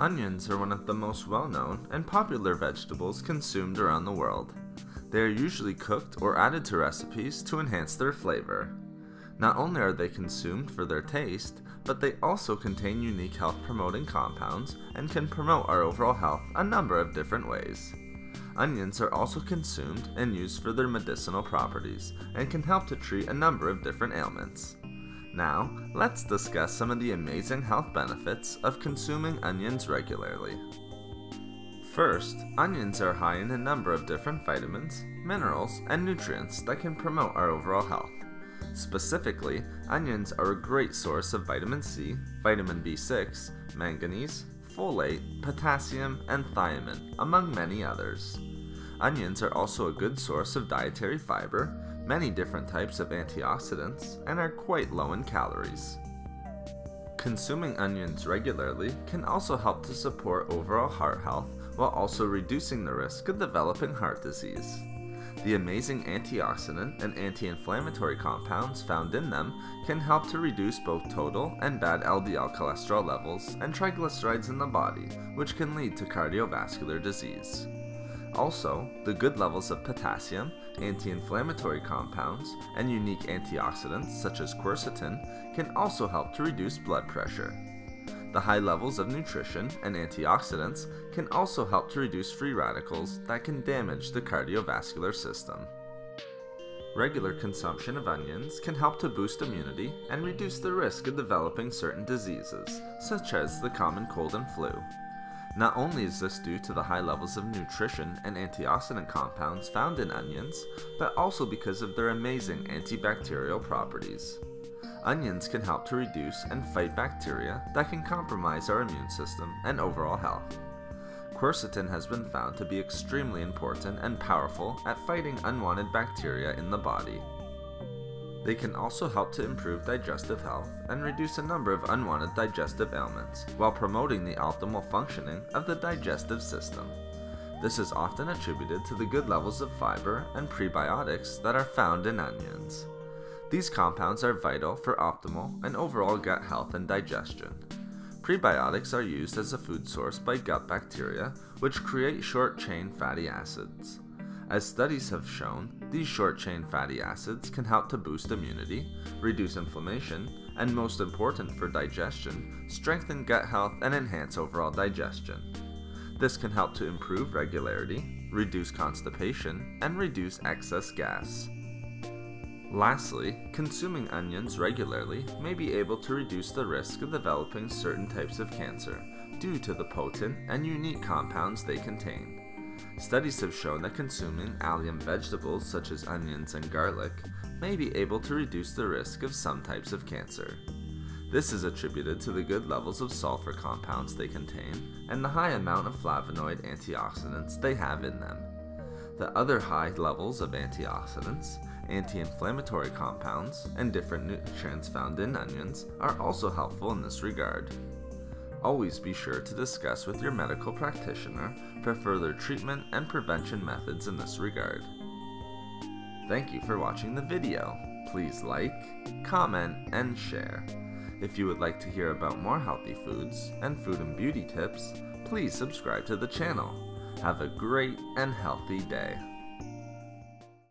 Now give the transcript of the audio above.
Onions are one of the most well-known and popular vegetables consumed around the world. They are usually cooked or added to recipes to enhance their flavor. Not only are they consumed for their taste, but they also contain unique health-promoting compounds and can promote our overall health a number of different ways. Onions are also consumed and used for their medicinal properties and can help to treat a number of different ailments. Now, let's discuss some of the amazing health benefits of consuming onions regularly. First, onions are high in a number of different vitamins, minerals, and nutrients that can promote our overall health. Specifically, onions are a great source of vitamin C, vitamin B6, manganese, folate, potassium, and thiamin, among many others. Onions are also a good source of dietary fiber, many different types of antioxidants, and are quite low in calories. Consuming onions regularly can also help to support overall heart health while also reducing the risk of developing heart disease. The amazing antioxidant and anti-inflammatory compounds found in them can help to reduce both total and bad LDL cholesterol levels and triglycerides in the body, which can lead to cardiovascular disease. Also, the good levels of potassium, anti-inflammatory compounds, and unique antioxidants such as quercetin can also help to reduce blood pressure. The high levels of nutrition and antioxidants can also help to reduce free radicals that can damage the cardiovascular system. Regular consumption of onions can help to boost immunity and reduce the risk of developing certain diseases, such as the common cold and flu. Not only is this due to the high levels of nutrition and antioxidant compounds found in onions, but also because of their amazing antibacterial properties. Onions can help to reduce and fight bacteria that can compromise our immune system and overall health. Quercetin has been found to be extremely important and powerful at fighting unwanted bacteria in the body. They can also help to improve digestive health and reduce a number of unwanted digestive ailments while promoting the optimal functioning of the digestive system. This is often attributed to the good levels of fiber and prebiotics that are found in onions. These compounds are vital for optimal and overall gut health and digestion. Prebiotics are used as a food source by gut bacteria, which create short-chain fatty acids. As studies have shown, these short-chain fatty acids can help to boost immunity, reduce inflammation, and most important for digestion, strengthen gut health and enhance overall digestion. This can help to improve regularity, reduce constipation, and reduce excess gas. Lastly, consuming onions regularly may be able to reduce the risk of developing certain types of cancer due to the potent and unique compounds they contain. Studies have shown that consuming allium vegetables such as onions and garlic may be able to reduce the risk of some types of cancer. This is attributed to the good levels of sulfur compounds they contain and the high amount of flavonoid antioxidants they have in them. The other high levels of antioxidants, anti-inflammatory compounds, and different nutrients found in onions are also helpful in this regard. Always be sure to discuss with your medical practitioner for further treatment and prevention methods in this regard. Thank you for watching the video. Please like, comment, and share. If you would like to hear about more healthy foods and food and beauty tips, please subscribe to the channel. Have a great and healthy day.